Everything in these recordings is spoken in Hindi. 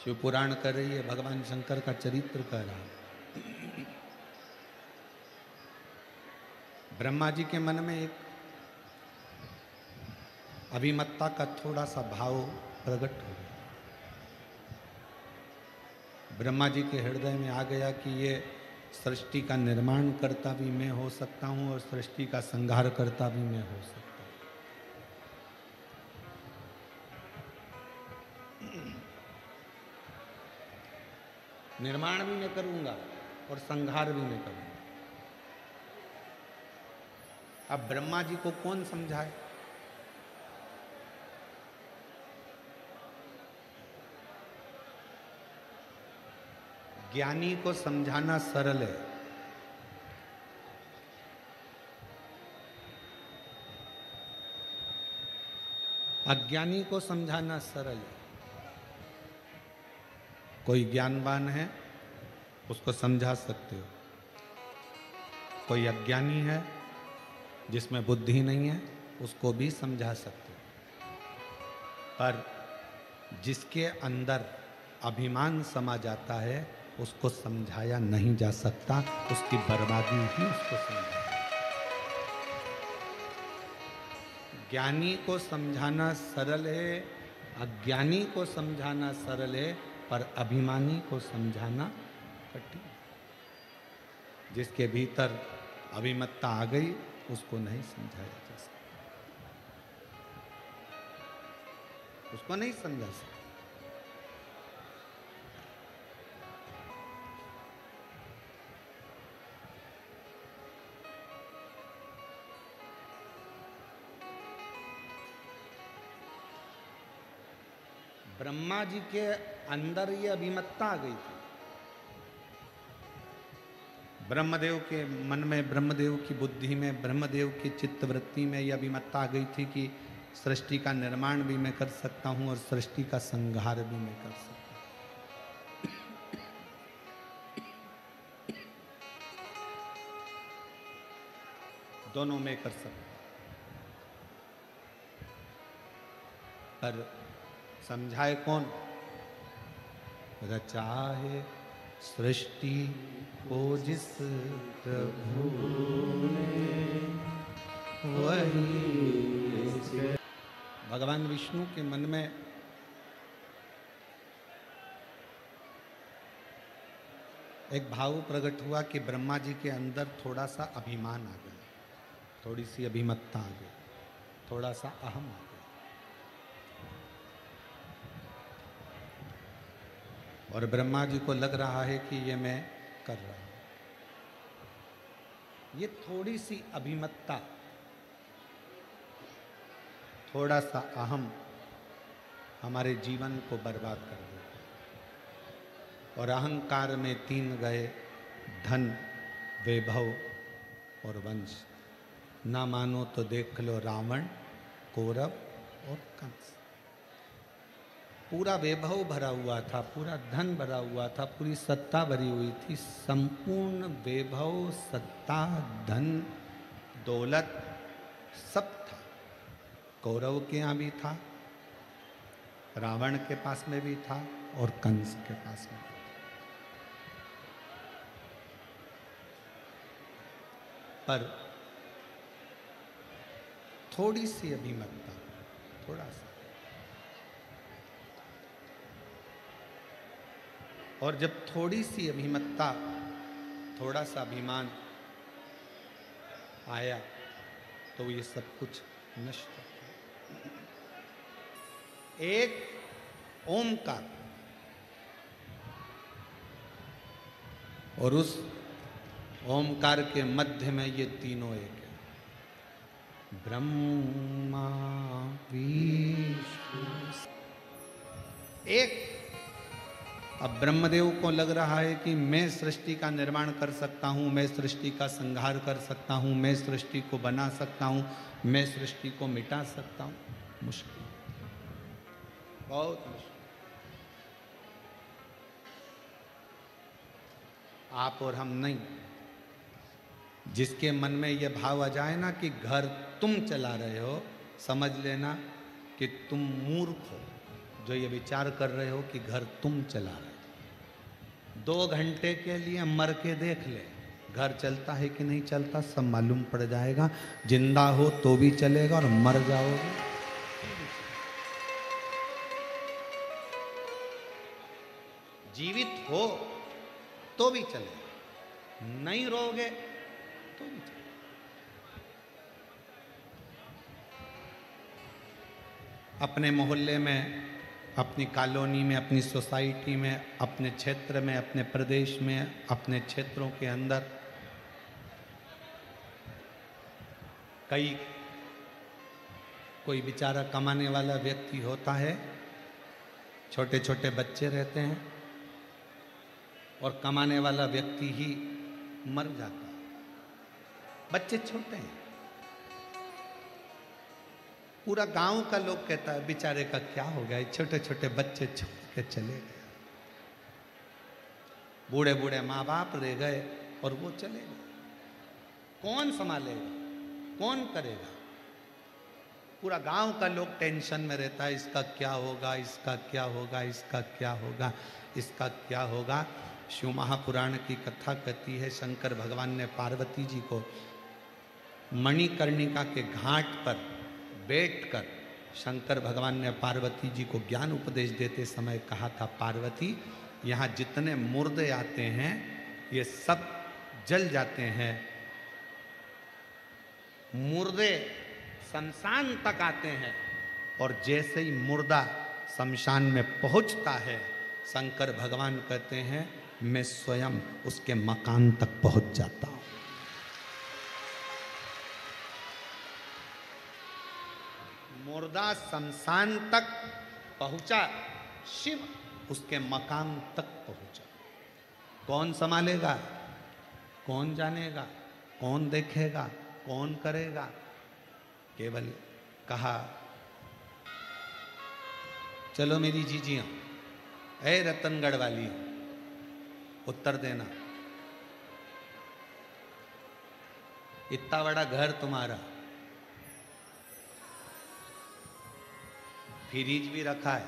शिव पुराण कर रही है, भगवान शंकर का चरित्र कह रहा है। ब्रह्मा जी के मन में एक अभिमत्ता का थोड़ा सा भाव प्रकट हो गया। ब्रह्मा जी के हृदय में आ गया कि ये सृष्टि का निर्माण करता भी मैं हो सकता हूं और सृष्टि का संहार करता भी मैं हो सकता हूं। निर्माण भी मैं करूंगा और संहार भी मैं करूंगा। अब ब्रह्मा जी को कौन समझाए? ज्ञानी को समझाना सरल है, अज्ञानी को समझाना सरल है। कोई ज्ञानवान है उसको समझा सकते हो, कोई अज्ञानी है जिसमें बुद्धि नहीं है उसको भी समझा सकते हो। पर जिसके अंदर अभिमान समा जाता है उसको समझाया नहीं जा सकता, उसकी बर्बादी ही उसको समझाए। ज्ञानी को समझाना सरल है, अज्ञानी को समझाना सरल है, पर अभिमानी को समझाना कठिन। जिसके भीतर अभिमत्ता आ गई उसको नहीं समझाया जा सकता, उसको नहीं समझा सकता। ब्रह्मा जी के अंदर ये अभिमत्ता आ गई थी। ब्रह्मदेव के मन में, ब्रह्मदेव की बुद्धि में, ब्रह्मदेव की चित्तवृत्ति में यह अभिमत्ता आ गई थी कि सृष्टि का निर्माण भी मैं कर सकता हूं और सृष्टि का संहार भी मैं कर सकता हूं। दोनों में कर सकता हूं। पर समझाए कौन? रचा है सृष्टि को जिस प्रभु ने वही। भगवान विष्णु के मन में एक भाव प्रकट हुआ कि ब्रह्मा जी के अंदर थोड़ा सा अभिमान आ गया, थोड़ी सी अभिमत्ता आ गई, थोड़ा सा अहम आ गया। और ब्रह्मा जी को लग रहा है कि ये मैं कर रहा हूं। ये थोड़ी सी अभिमत्ता, थोड़ा सा अहम हमारे जीवन को बर्बाद कर देता है। और अहंकार में तीन गए, धन, वैभव और वंश। ना मानो तो देख लो रावण, कौरव और कंस। पूरा वैभव भरा हुआ था, पूरा धन भरा हुआ था, पूरी सत्ता भरी हुई थी। संपूर्ण वैभव, सत्ता, धन, दौलत सब था। कौरव के यहाँ भी था, रावण के पास में भी था और कंस के पास में भी था। पर थोड़ी सी अभिमत्ता, थोड़ा सा। और जब थोड़ी सी अभिमत्ता, थोड़ा सा अभिमान आया तो ये सब कुछ नष्ट हो गया। एक ओमकार और उस ओमकार के मध्य में ये तीनों एक है। ब्रह्मा विष्णु एक। अब ब्रह्मदेव को लग रहा है कि मैं सृष्टि का निर्माण कर सकता हूं, मैं सृष्टि का संहार कर सकता हूं, मैं सृष्टि को बना सकता हूं, मैं सृष्टि को मिटा सकता हूं। मुश्किल, बहुत मुश्किल। आप और हम नहीं। जिसके मन में यह भाव आ जाए ना कि घर तुम चला रहे हो, समझ लेना कि तुम मूर्ख हो, जो ये विचार कर रहे हो कि घर तुम चला रहे हो, 2 घंटे के लिए मर के देख ले, घर चलता है कि नहीं चलता सब मालूम पड़ जाएगा। जिंदा हो तो भी चलेगा और मर जाओगे। जीवित हो तो भी चलेगा, नहीं रहोगे तो भी चलेगा। अपने मोहल्ले में, अपनी कॉलोनी में, अपनी सोसाइटी में, अपने क्षेत्र में, अपने प्रदेश में, अपने क्षेत्रों के अंदर कोई बेचारा कमाने वाला व्यक्ति होता है, छोटे छोटे बच्चे रहते हैं और कमाने वाला व्यक्ति ही मर जाता है। बच्चे छोटे हैं, पूरा गांव का लोग कहता है बेचारे का क्या हो गया, छोटे छोटे बच्चे छोड़ के चले गए। बूढ़े बूढ़े माँ बाप रह गए और वो चले गए। कौन संभालेगा, कौन करेगा? पूरा गांव का लोग टेंशन में रहता है, इसका क्या होगा, इसका क्या होगा, इसका क्या होगा, इसका क्या होगा। शिव महापुराण की कथा कहती है, शंकर भगवान ने पार्वती जी को मणिकर्णिका के घाट पर बैठकर शंकर भगवान ने पार्वती जी को ज्ञान उपदेश देते समय कहा था, पार्वती यहाँ जितने मुर्दे आते हैं ये सब जल जाते हैं। मुर्दे शमशान तक आते हैं और जैसे ही मुर्दा शमशान में पहुंचता है, शंकर भगवान कहते हैं मैं स्वयं उसके मकान तक पहुंच जाता हूं। मुर्दा शमशान तक पहुंचा, शिव उसके मकान तक पहुंचा। कौन संभालेगा, कौन जानेगा, कौन देखेगा, कौन करेगा? केवल कहा चलो मेरी जीजियां, ऐ रतनगढ़ वाली, उत्तर देना। इतना बड़ा घर तुम्हारा, फ्रिज भी रखा है,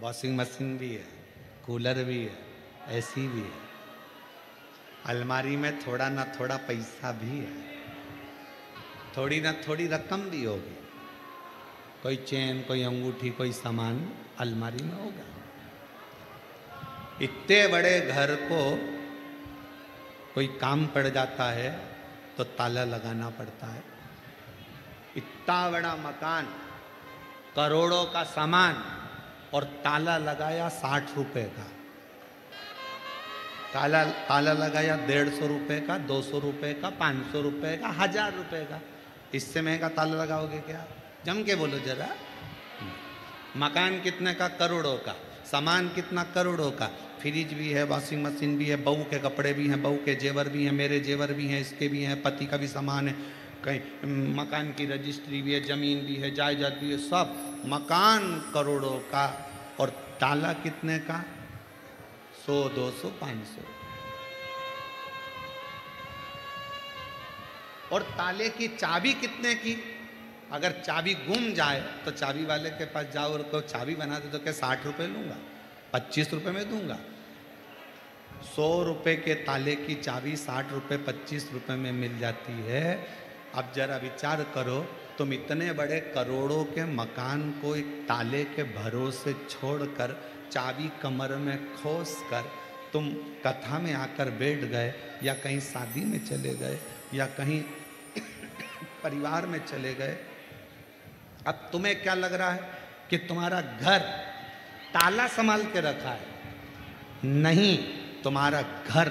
वॉशिंग मशीन भी है, कूलर भी है, एसी भी है, अलमारी में थोड़ा ना थोड़ा पैसा भी है, थोड़ी ना थोड़ी रकम भी होगी, कोई चेन, कोई अंगूठी, कोई सामान अलमारी में होगा। इतने बड़े घर को कोई काम पड़ जाता है तो ताला लगाना पड़ता है। इतना बड़ा मकान, करोड़ों का सामान और ताला लगाया 60 रुपए का, ताला लगाया 150 रुपए का, 200 रुपए का, 500 रुपए का, 1000 रुपए का। इससे महंगा ताला लगाओगे क्या? जम के बोलो जरा। मकान कितने का? करोड़ों का। सामान कितना? करोड़ों का। फ्रिज भी है, वॉशिंग मशीन भी है, बहू के कपड़े भी हैं, बहू के जेवर भी हैं, मेरे जेवर भी हैं, इसके भी हैं, पति का भी सामान है, कहीं मकान की रजिस्ट्री भी है, जमीन भी है, जायदाद भी है, सब। मकान करोड़ों का और ताला कितने का? 100, 200, 500। और ताले की चाबी कितने की? अगर चाबी गुम जाए तो चाबी वाले के पास जाओ और को चाबी बना दे तो क्या 60 रुपए लूंगा, 25 रुपए में दूंगा। 100 रुपए के ताले की चाबी 60 रुपए, 25 रुपए में मिल जाती है। अब जरा विचार करो, तुम इतने बड़े करोड़ों के मकान को एक ताले के भरोसे छोड़कर, चाबी कमर में खोस कर तुम कथा में आकर बैठ गए, या कहीं शादी में चले गए, या कहीं परिवार में चले गए। अब तुम्हें क्या लग रहा है कि तुम्हारा घर ताला संभाल के रखा है? नहीं, तुम्हारा घर,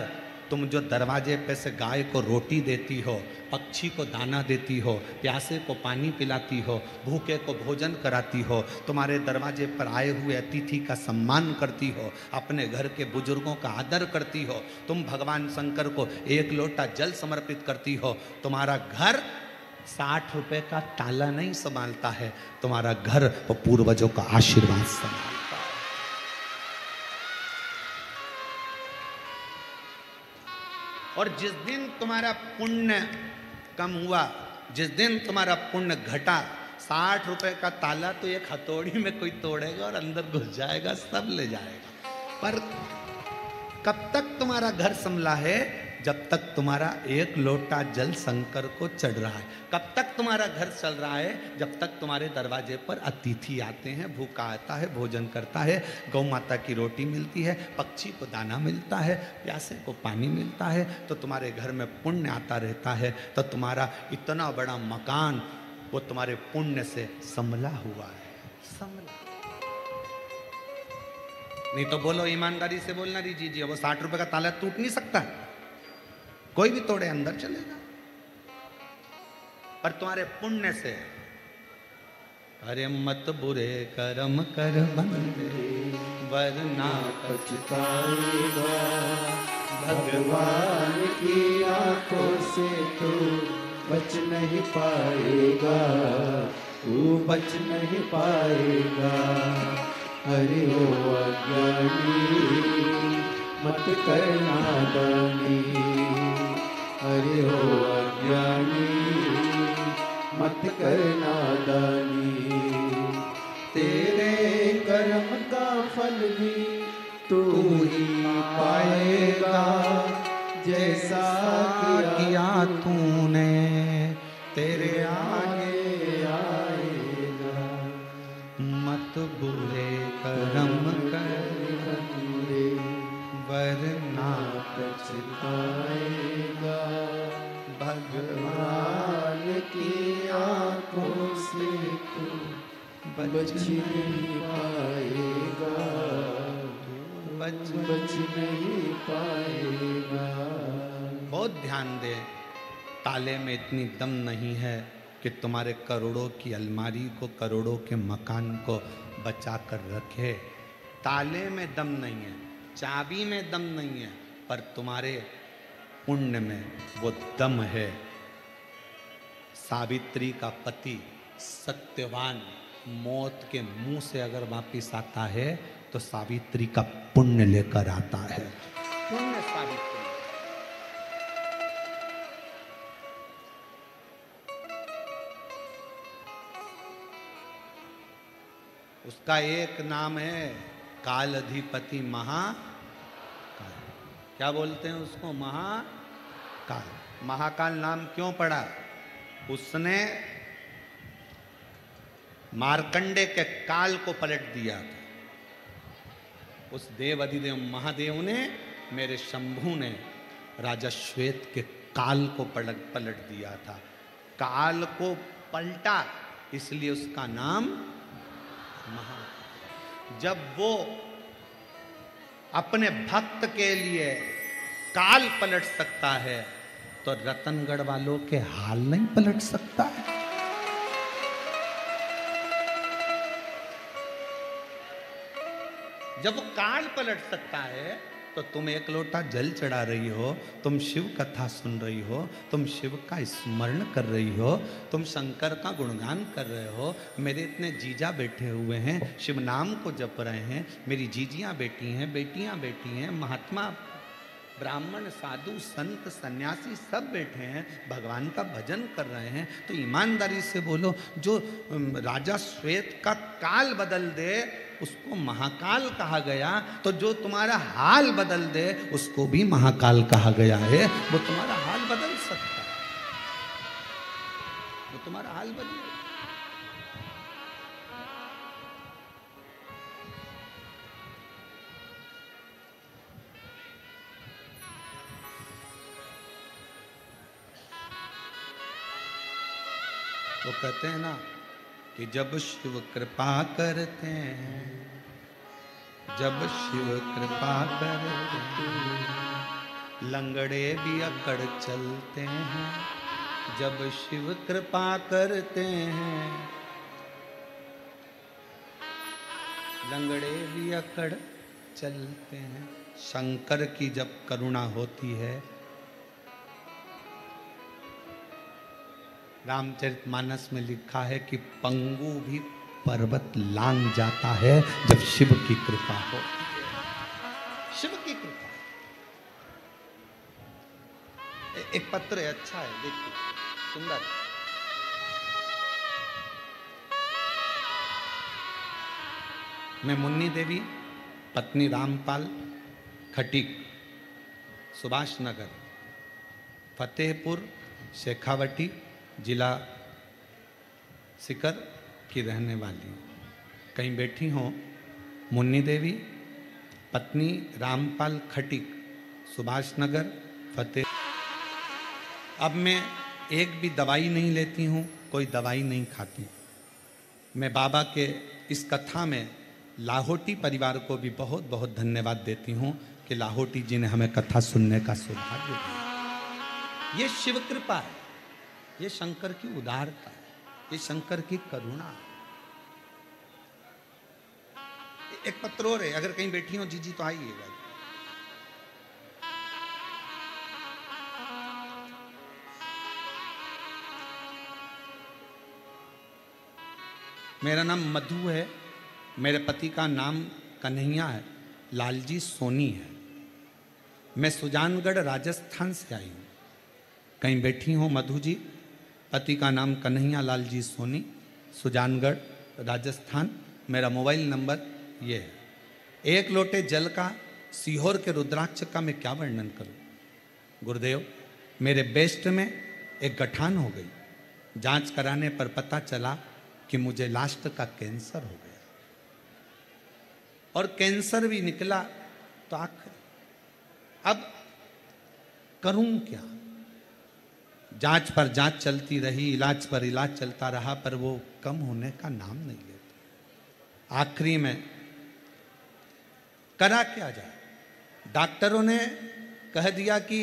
तुम जो दरवाजे पे से गाय को रोटी देती हो, पक्षी को दाना देती हो, प्यासे को पानी पिलाती हो, भूखे को भोजन कराती हो, तुम्हारे दरवाजे पर आए हुए अतिथि का सम्मान करती हो, अपने घर के बुजुर्गों का आदर करती हो, तुम भगवान शंकर को 1 लोटा जल समर्पित करती हो। तुम्हारा घर 60 रुपए का ताला नहीं संभालता है, तुम्हारा घर वो पूर्वजों का आशीर्वाद संभालता है। और जिस दिन तुम्हारा पुण्य कम हुआ, जिस दिन तुम्हारा पुण्य घटा, ₹60 का ताला तो एक हथौड़ी में कोई तोड़ेगा और अंदर घुस जाएगा, सब ले जाएगा। पर कब तक तुम्हारा घर संभला है? जब तक तुम्हारा एक लोटा जल शंकर को चढ़ रहा है। कब तक तुम्हारा घर चल रहा है? जब तक तुम्हारे दरवाजे पर अतिथि आते हैं, भूखा आता है, भोजन करता है, गौ माता की रोटी मिलती है, पक्षी को दाना मिलता है, प्यासे को पानी मिलता है, तो तुम्हारे घर में पुण्य आता रहता है। तो तुम्हारा इतना बड़ा मकान वो तुम्हारे पुण्य से संभला हुआ है, संभला। नहीं तो बोलो, ईमानदारी से बोलना जी, वो ₹60 का ताला टूट नहीं सकता, कोई भी तोड़े अंदर चलेगा। पर तुम्हारे पुण्य से, अरे मत बुरे कर्म कर बंदे वरना पछताएगा, भगवान की आंखों से तू बच नहीं पाएगा, तू बच नहीं पाएगा। हरि हो अज्ञानी मत करना दानी, हरि हो अज्ञानी मत करना दानी। तेरे कर्म का फल भी तू ही पाएगा, जैसा किया तूने तेरे आगे आएगा। मत बुरे कर्म कर वरना पछताएगा, भगवान की आंखों से तू बच नहीं पाएगा, बच नहीं पाएगा। बहुत ध्यान दे, ताले में इतनी दम नहीं है कि तुम्हारे करोड़ों की अलमारी को, करोड़ों के मकान को बचा कर रखे। ताले में दम नहीं है, चाबी में दम नहीं है, पर तुम्हारे पुण्य में वो दम है। सावित्री का पति सत्यवान मौत के मुंह से अगर वापिस आता है तो सावित्री का पुण्य लेकर आता है। पुण्य सावित्री, उसका एक नाम है काल अधिपति महाकाल। क्या बोलते हैं उसको? महाकाल। महाकाल नाम क्यों पड़ा? उसने मार्कंडे के काल को पलट दिया था। उस देव अधिदेव महादेव ने, मेरे शंभू ने राजा श्वेत के काल को पलट दिया था। काल को पलटा, इसलिए उसका नाम महाकाल। जब वो अपने भक्त के लिए काल पलट सकता है तो रतनगढ़ वालों के हाल नहीं पलट सकता है। जब वो काल पलट सकता है तो तुम एक लोटा जल चढ़ा रही हो, तुम शिव कथा सुन रही हो, तुम शिव का स्मरण कर रही हो, तुम शंकर का गुणगान कर रहे हो। मेरे इतने जीजा बैठे हुए हैं, शिव नाम को जप रहे हैं, मेरी जीजियां बेटी हैं, बेटियां बेटी हैं, महात्मा ब्राह्मण साधु संत सन्यासी सब बैठे हैं, भगवान का भजन कर रहे हैं। तो ईमानदारी से बोलो, जो राजा श्वेत का काल बदल दे उसको महाकाल कहा गया, तो जो तुम्हारा हाल बदल दे उसको भी महाकाल कहा गया है। वो तुम्हारा हाल बदल सकता है, वो तुम्हारा हाल बदले। वो कहते हैं ना कि जब शिव कृपा करते हैं, जब शिव कृपा करते हैं, लंगड़े भी अकड़ चलते हैं। जब शिव कृपा करते हैं, लंगड़े भी अकड़ चलते हैं। शंकर की जब करुणा होती है, रामचरितमानस में लिखा है कि पंगु भी पर्वत लांग जाता है जब शिव की कृपा हो। शिव की कृपा। एक पत्र है, अच्छा है, देखिए, सुंदर। मैं मुन्नी देवी पत्नी रामपाल खटीक सुभाष नगर फतेहपुर शेखावटी जिला सीकर की रहने वाली हूँ। कहीं बैठी हो मुन्नी देवी पत्नी रामपाल खटीक सुभाष नगर फतेह। अब मैं एक भी दवाई नहीं लेती हूँ, कोई दवाई नहीं खाती। मैं बाबा के इस कथा में लाहोटी परिवार को भी बहुत बहुत धन्यवाद देती हूँ कि लाहोटी जी ने हमें कथा सुनने का सौभाग्य दिया। ये शिव कृपा है, ये शंकर की उदारता है, ये शंकर की करुणा है। एक पत्र और है, अगर कहीं बैठी हो जीजी तो आइएगा। मेरा नाम मधु है, मेरे पति का नाम कन्हैया है, लालजी सोनी है। मैं सुजानगढ़ राजस्थान से आई हूँ। कहीं बैठी हूँ मधु जी, पति का नाम कन्हैया लालजी सोनी, सुजानगढ़ राजस्थान। मेरा मोबाइल नंबर ये है। एक लोटे जल का सीहोर के रुद्राक्ष का मैं क्या वर्णन करूं। गुरुदेव, मेरे बेस्ट में एक गठान हो गई। जांच कराने पर पता चला कि मुझे लास्ट का कैंसर हो गया, और कैंसर भी निकला तो आखिर अब करूं क्या। जांच पर जांच चलती रही, इलाज पर इलाज चलता रहा, पर वो कम होने का नाम नहीं लेता। आखिरी में करा क्या जाए। डॉक्टरों ने कह दिया कि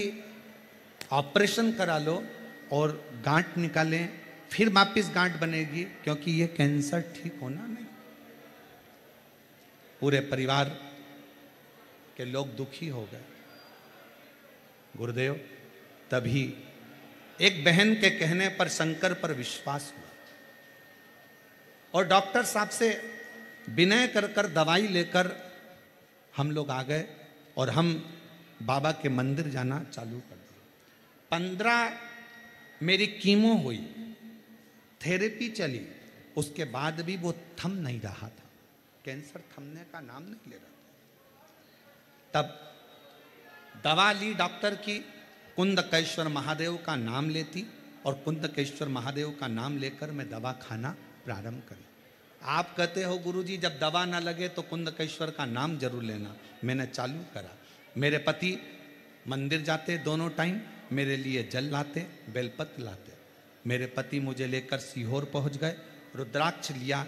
ऑपरेशन करा लो और गांठ निकालें, फिर वापिस गांठ बनेगी, क्योंकि ये कैंसर ठीक होना नहीं। पूरे परिवार के लोग दुखी हो गए। गुरुदेव, तभी एक बहन के कहने पर शंकर पर विश्वास हुआ और डॉक्टर साहब से विनय कर कर दवाई लेकर हम लोग आ गए और हम बाबा के मंदिर जाना चालू कर दिया। 15 मेरी कीमो हुई, थेरेपी चली, उसके बाद भी वो थम नहीं रहा था। कैंसर थमने का नाम नहीं ले रहा था। तब दवा ली डॉक्टर की, कुंदकेश्वर महादेव का नाम लेती, और कुंदकेश्वर महादेव का नाम लेकर मैं दवा खाना प्रारंभ करी। आप कहते हो गुरुजी जब दवा ना लगे तो कुंदकेश्वर का नाम जरूर लेना। मैंने चालू करा। मेरे पति मंदिर जाते दोनों टाइम, मेरे लिए जल लाते, बेलपत्र लाते। मेरे पति मुझे लेकर सीहोर पहुंच गए, रुद्राक्ष लिया,